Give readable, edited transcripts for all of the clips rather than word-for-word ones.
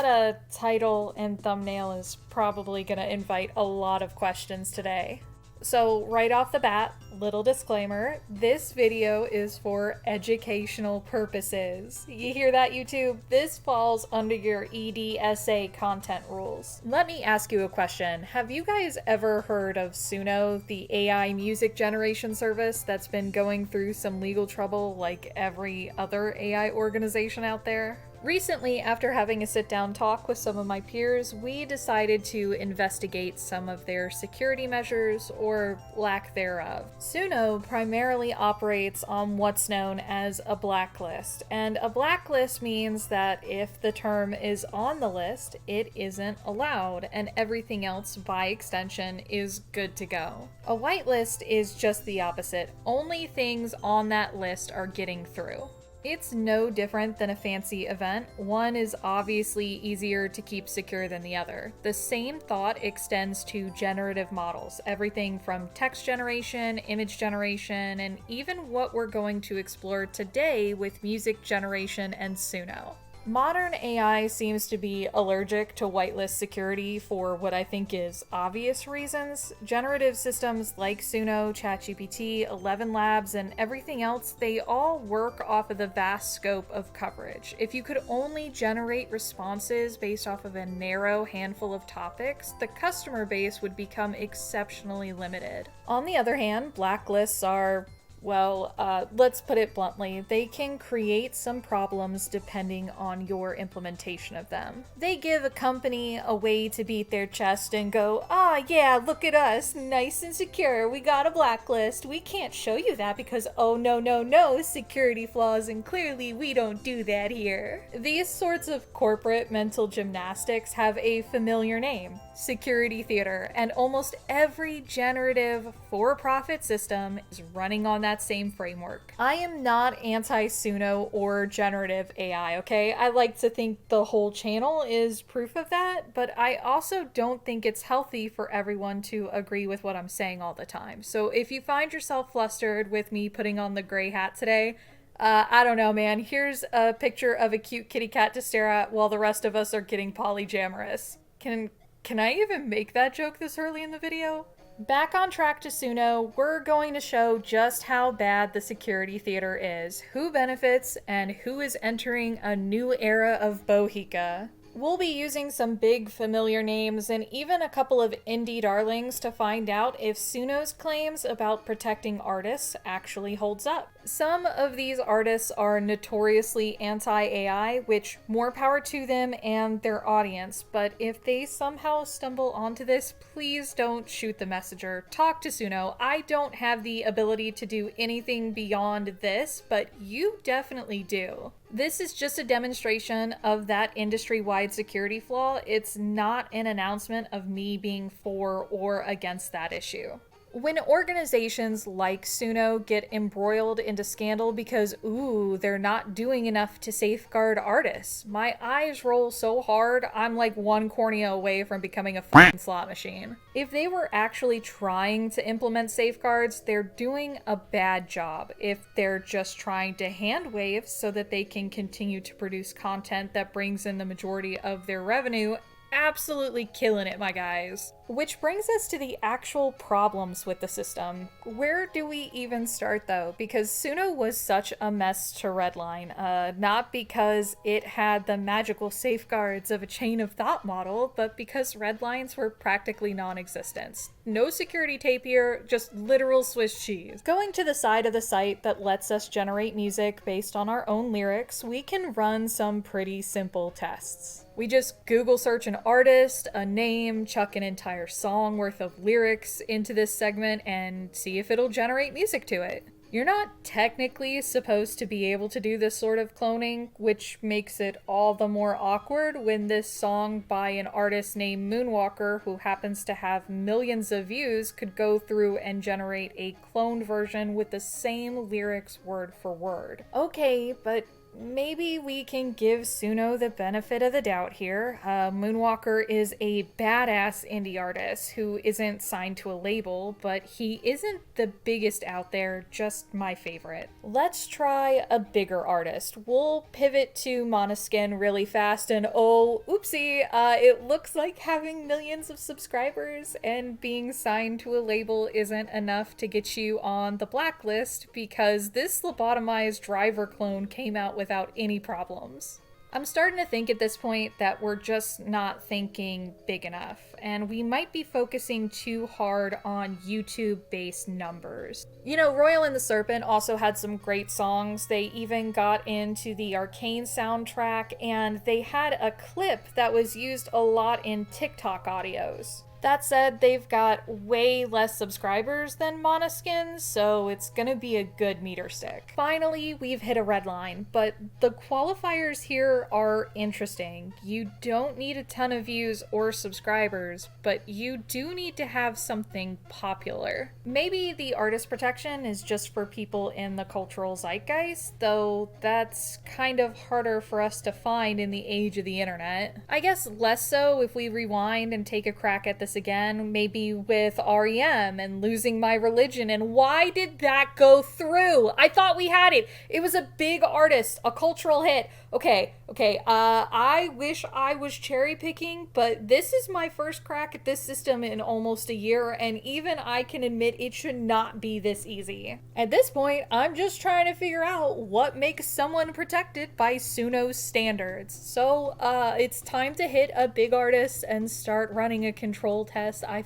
That title and thumbnail is probably gonna invite a lot of questions today. So right off the bat, little disclaimer, this video is for educational purposes. You hear that, YouTube? This falls under your EDSA content rules. Let me ask you a question. Have you guys ever heard of Suno, the AI music generation service that's been going through some legal trouble like every other AI organization out there? Recently, after having a sit-down talk with some of my peers, we decided to investigate some of their security measures, or lack thereof. Suno primarily operates on what's known as a blacklist, and a blacklist means that if the term is on the list, it isn't allowed, and everything else, by extension, is good to go. A whitelist is just the opposite. Only things on that list are getting through. It's no different than a fancy event. One is obviously easier to keep secure than the other. The same thought extends to generative models, everything from text generation, image generation, and even what we're going to explore today with music generation and Suno. Modern AI seems to be allergic to whitelist security for what I think is obvious reasons. Generative systems like Suno, ChatGPT, 11 Labs, and everything else, they all work off of the vast scope of coverage. If you could only generate responses based off of a narrow handful of topics, the customer base would become exceptionally limited. On the other hand, blacklists are let's put it bluntly, they can create some problems depending on your implementation of them. They give a company a way to beat their chest and go, yeah, look at us, nice and secure, we got a blacklist. We can't show you that because, oh no, security flaws, and clearly we don't do that here. These sorts of corporate mental gymnastics have a familiar name, security theater, and almost every generative for-profit system is running on that same framework. I am not anti-Suno or generative AI, okay? I like to think the whole channel is proof of that, but I also don't think it's healthy for everyone to agree with what I'm saying all the time. So if you find yourself flustered with me putting on the gray hat today, I don't know, man. Here's a picture of a cute kitty cat to stare at while the rest of us are getting polyamorous. Can I even make that joke this early in the video? Back on track to Suno, we're going to show just how bad the security theater is, who benefits, and who is entering a new era of bohica. We'll be using some big familiar names and even a couple of indie darlings to find out if Suno's claims about protecting artists actually holds up. Some of these artists are notoriously anti-AI, which more power to them and their audience, but if they somehow stumble onto this, please don't shoot the messenger. Talk to Suno. I don't have the ability to do anything beyond this, but you definitely do. This is just a demonstration of that industry-wide security flaw. It's not an announcement of me being for or against that issue. When organizations like Suno get embroiled into scandal because, they're not doing enough to safeguard artists, my eyes roll so hard, I'm like one cornea away from becoming a f***ing slot machine. If they were actually trying to implement safeguards, they're doing a bad job. If they're just trying to hand wave so that they can continue to produce content that brings in the majority of their revenue, absolutely killing it, my guys. Which brings us to the actual problems with the system. Where do we even start though? Because Suno was such a mess to redline, not because it had the magical safeguards of a chain of thought model, but because redlines were practically non-existent. No security tape here, just literal Swiss cheese. Going to the side of the site that lets us generate music based on our own lyrics, we can run some pretty simple tests. We just Google search an artist, a name, chuck an entire song worth of lyrics into this segment, and see if it'll generate music to it. You're not technically supposed to be able to do this sort of cloning, which makes it all the more awkward when this song by an artist named Moonwalker, who happens to have millions of views, could go through and generate a cloned version with the same lyrics word for word. Okay, but maybe we can give Suno the benefit of the doubt here. Moonwalker is a badass indie artist who isn't signed to a label, but he isn't the biggest out there, just my favorite. Let's try a bigger artist. We'll pivot to Måneskin really fast, and oh, oopsie, it looks like having millions of subscribers and being signed to a label isn't enough to get you on the blacklist, because this lobotomized driver clone came out without any problems. I'm starting to think at this point that we're just not thinking big enough, and we might be focusing too hard on YouTube-based numbers. You know, Royal and the Serpent also had some great songs. They even got into the Arcane soundtrack, and they had a clip that was used a lot in TikTok audios. That said, they've got way less subscribers than Måneskin, so it's gonna be a good meter stick. Finally, we've hit a red line, but the qualifiers here are interesting. You don't need a ton of views or subscribers, but you do need to have something popular. Maybe the artist protection is just for people in the cultural zeitgeist, though that's kind of harder for us to find in the age of the internet. I guess less so if we rewind and take a crack at this again, maybe with REM and Losing My Religion. And why did that go through? I thought we had it. It was a big artist, a cultural hit. Okay, I wish I was cherry picking, but this is my first crack at this system in almost a year, and even I can admit it should not be this easy. At this point, I'm just trying to figure out what makes someone protected by Suno's standards. So, it's time to hit a big artist and start running a control test, I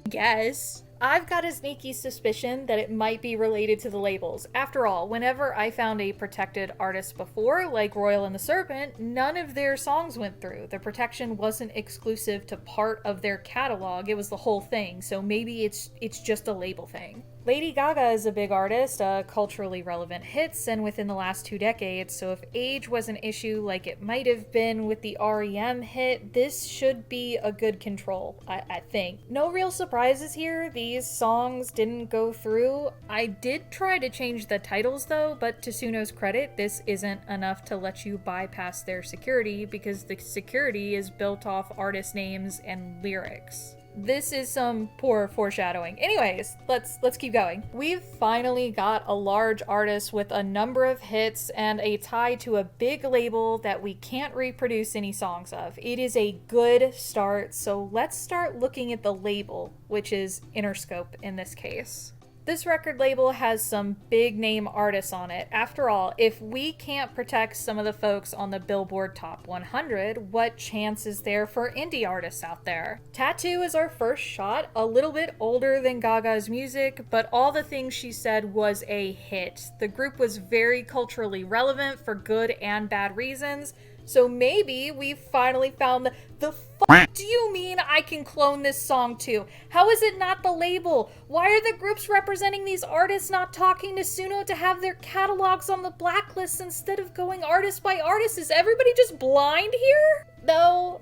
guess. I've got a sneaky suspicion that it might be related to the labels. After all, whenever I found a protected artist before, like Royal and the Serpent, none of their songs went through. The protection wasn't exclusive to part of their catalog, it was the whole thing, so maybe it's just a label thing. Lady Gaga is a big artist, culturally relevant hits, and within the last 2 decades, so if age was an issue like it might have been with the REM hit, this should be a good control, I think. No real surprises here, these songs didn't go through. I did try to change the titles though, but to Suno's credit, this isn't enough to let you bypass their security, because the security is built off artist names and lyrics. This is some poor foreshadowing. Anyways, let's keep going. We've finally got a large artist with a number of hits and a tie to a big label that we can't reproduce any songs of. It is a good start, so let's start looking at the label, which is Interscope in this case. This record label has some big name artists on it. After all, if we can't protect some of the folks on the Billboard Top 100, what chance is there for indie artists out there? Tattoo is our first shot, a little bit older than Gaga's music, but All the Things She Said was a hit. The group was very culturally relevant for good and bad reasons, so maybe we finally found the fuck do you mean I can clone this song to? How is it not the label? Why are the groups representing these artists not talking to Suno to have their catalogs on the blacklist instead of going artist by artist? Is everybody just blind here? No,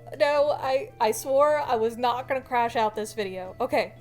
I swore I was not gonna crash out this video. Okay,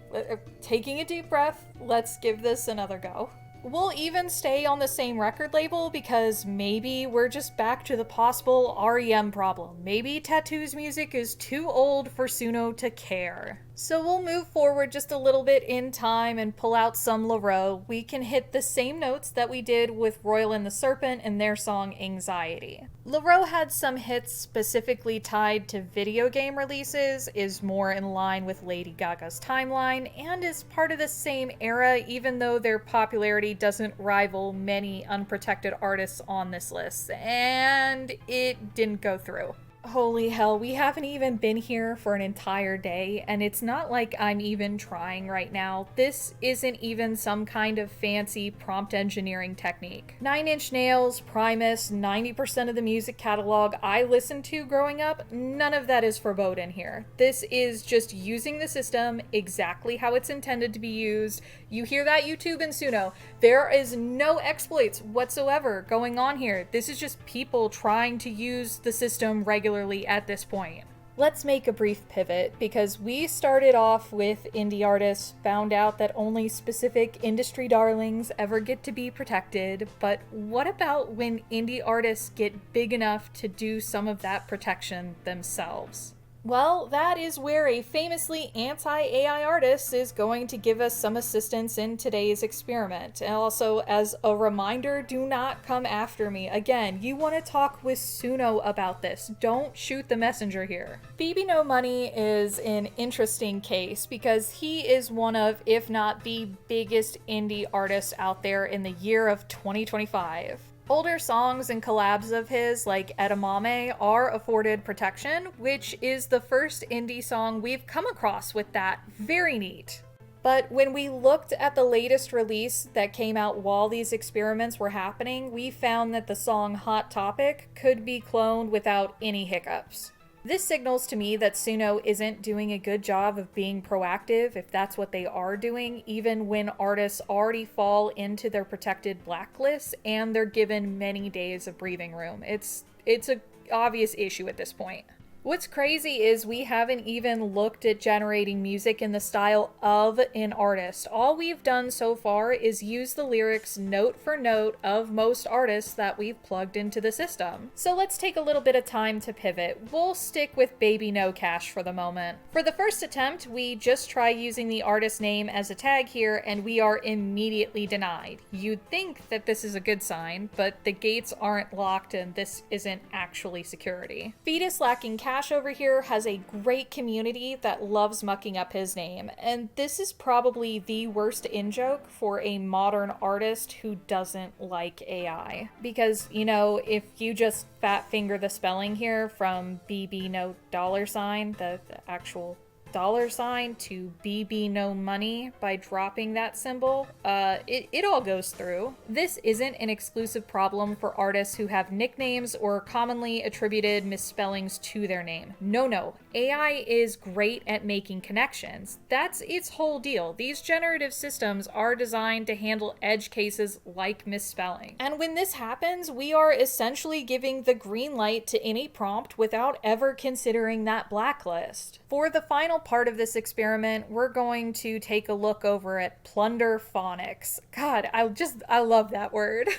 taking a deep breath, let's give this another go. We'll even stay on the same record label because maybe we're just back to the possible REM problem. Maybe Tattoo's music is too old for Suno to care. So we'll move forward just a little bit in time and pull out some LaRoe. We can hit the same notes that we did with Royal and the Serpent and their song Anxiety. LaRoe had some hits specifically tied to video game releases, is more in line with Lady Gaga's timeline, and is part of the same era even though their popularity doesn't rival many unprotected artists on this list. And it didn't go through. Holy hell, we haven't even been here for an entire day, and it's not like I'm even trying right now. This isn't even some kind of fancy prompt engineering technique. 9 Inch Nails, Primus, 90% of the music catalog I listened to growing up, none of that is forbidden here. This is just using the system exactly how it's intended to be used. You hear that, YouTube and Suno? There is no exploits whatsoever going on here. This is just people trying to use the system regularly at this point. Let's make a brief pivot, because we started off with indie artists, found out that only specific industry darlings ever get to be protected, but what about when indie artists get big enough to do some of that protection themselves? Well, that is where a famously anti-AI artist is going to give us some assistance in today's experiment. And also, as a reminder, do not come after me. Again, you want to talk with Suno about this. Don't shoot the messenger here. BB No Money is an interesting case because he is one of, if not the biggest indie artists out there in the year of 2025. Older songs and collabs of his, like Edamame, are afforded protection, which is the first indie song we've come across with that. Very neat. But when we looked at the latest release that came out while these experiments were happening, we found that the song Hot Topic could be cloned without any hiccups. This signals to me that Suno isn't doing a good job of being proactive, if that's what they are doing, even when artists already fall into their protected blacklists and they're given many days of breathing room. It's an obvious issue at this point. What's crazy is we haven't even looked at generating music in the style of an artist. All we've done so far is use the lyrics note for note of most artists that we've plugged into the system. So let's take a little bit of time to pivot. We'll stick with Baby No Cash for the moment. For the first attempt, we just try using the artist name as a tag here, and we are immediately denied. You'd think that this is a good sign, but the gates aren't locked and this isn't actually security. Fetus Lacking Cash over here has a great community that loves mucking up his name, and this is probably the worst in-joke for a modern artist who doesn't like AI. Because, you know, if you just fat finger the spelling here from BB No $, the actual $, to BB No Money by dropping that symbol, it all goes through. This isn't an exclusive problem for artists who have nicknames or commonly attributed misspellings to their name. No. AI is great at making connections. That's its whole deal. These generative systems are designed to handle edge cases like misspelling. And when this happens, we are essentially giving the green light to any prompt without ever considering that blacklist. For the final part of this experiment, we're going to take a look over at Plunderphonics. God, I love that word.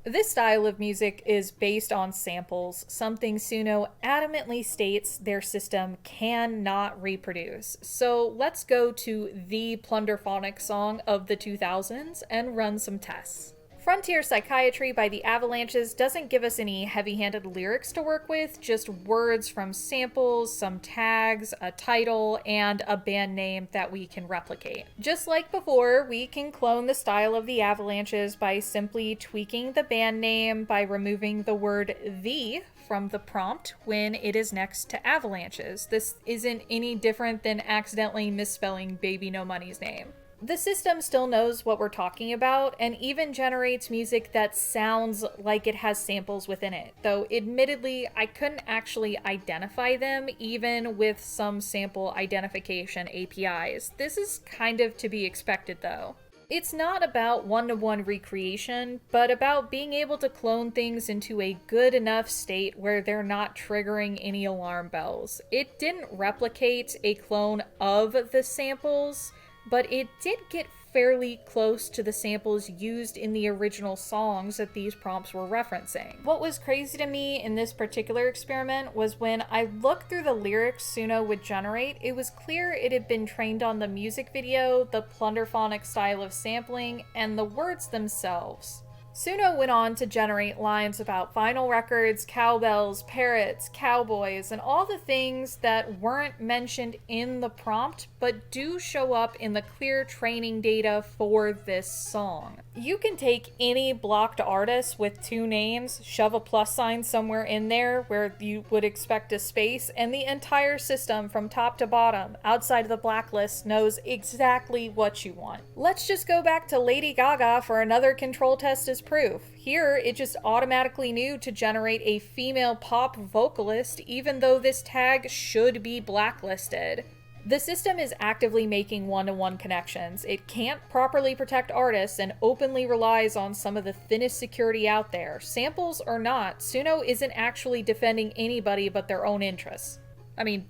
This style of music is based on samples, something Suno adamantly states their system cannot reproduce. So let's go to the Plunderphonics song of the 2000s and run some tests. Frontier Psychiatry by the Avalanches doesn't give us any heavy-handed lyrics to work with, just words from samples, some tags, a title, and a band name that we can replicate. Just like before, we can clone the style of the Avalanches by simply tweaking the band name by removing the word "the" from the prompt when it is next to Avalanches. This isn't any different than accidentally misspelling Baby No Money's name. The system still knows what we're talking about and even generates music that sounds like it has samples within it, though admittedly I couldn't actually identify them even with some sample identification APIs. This is kind of to be expected though. It's not about one-to-one recreation, but about being able to clone things into a good enough state where they're not triggering any alarm bells. It didn't replicate a clone of the samples, but it did get fairly close to the samples used in the original songs that these prompts were referencing. What was crazy to me in this particular experiment was when I looked through the lyrics Suno would generate, it was clear it had been trained on the music video, the Plunderphonic style of sampling, and the words themselves. Suno went on to generate lines about vinyl records, cowbells, parrots, cowboys, and all the things that weren't mentioned in the prompt, but do show up in the clear training data for this song. You can take any blocked artist with two names, shove a plus sign somewhere in there where you would expect a space, and the entire system from top to bottom, outside of the blacklist, knows exactly what you want. Let's just go back to Lady Gaga for another control test as proof. Here, it just automatically knew to generate a female pop vocalist, even though this tag should be blacklisted. The system is actively making one-to-one connections. It can't properly protect artists and openly relies on some of the thinnest security out there. Samples or not, Suno isn't actually defending anybody but their own interests. I mean,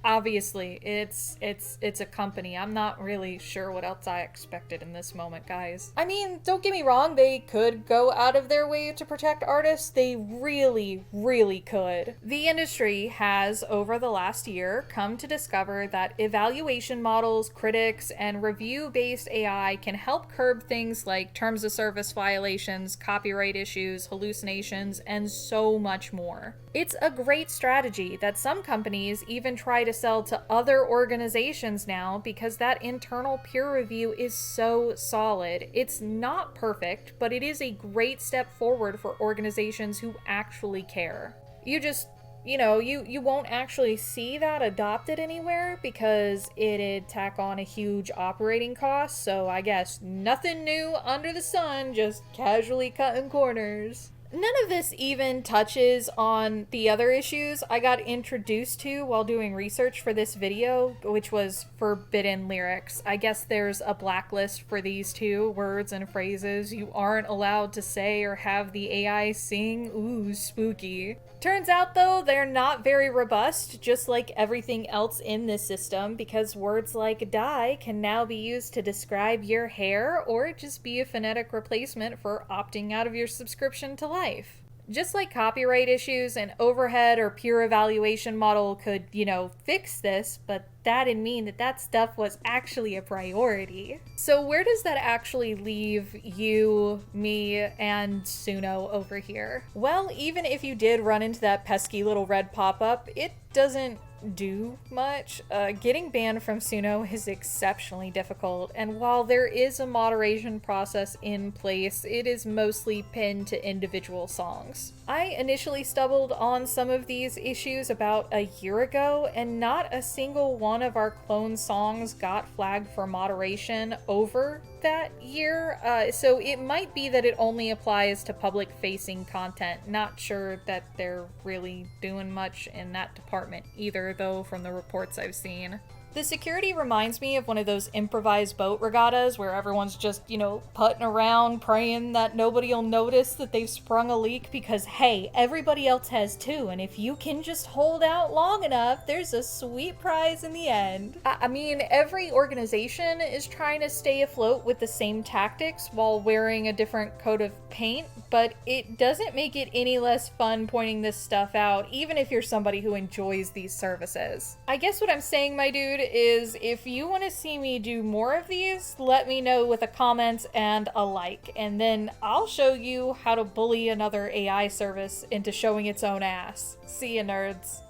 obviously, it's a company. I'm not really sure what else I expected in this moment, guys. I mean, don't get me wrong, they could go out of their way to protect artists. They really, really could. The industry has, over the last year, come to discover that evaluation models, critics, and review-based AI can help curb things like terms of service violations, copyright issues, hallucinations, and so much more. It's a great strategy that some companies even try to sell to other organizations now because that internal peer review is so solid. It's not perfect, but it is a great step forward for organizations who actually care. You won't actually see that adopted anywhere because it'd tack on a huge operating cost, so I guess nothing new under the sun, just casually cutting corners. None of this even touches on the other issues I got introduced to while doing research for this video, which was forbidden lyrics. I guess there's a blacklist for these two words and phrases you aren't allowed to say or have the AI sing. Ooh, spooky. Turns out though, they're not very robust, just like everything else in this system, because words like die can now be used to describe your hair or just be a phonetic replacement for opting out of your subscription to life. Just like copyright issues, an overhead or peer evaluation model could, fix this, but that'd mean that stuff was actually a priority. So where does that actually leave you, me, and Suno over here? Well, even if you did run into that pesky little red pop-up, it doesn't do much. Getting banned from Suno is exceptionally difficult, and while there is a moderation process in place, it is mostly pinned to individual songs. I initially stumbled on some of these issues about a year ago, and not a single one of our clone songs got flagged for moderation over that year, so it might be that it only applies to public-facing content. Not sure that they're really doing much in that department either, though, from the reports I've seen. The security reminds me of one of those improvised boat regattas where everyone's just, putting around praying that nobody will notice that they've sprung a leak because, hey, everybody else has too, and if you can just hold out long enough, there's a sweet prize in the end. I mean, every organization is trying to stay afloat with the same tactics while wearing a different coat of paint, but it doesn't make it any less fun pointing this stuff out, even if you're somebody who enjoys these services. I guess what I'm saying, my dude, is if you want to see me do more of these, let me know with a comment and a like, and then I'll show you how to bully another AI service into showing its own ass. See ya, nerds.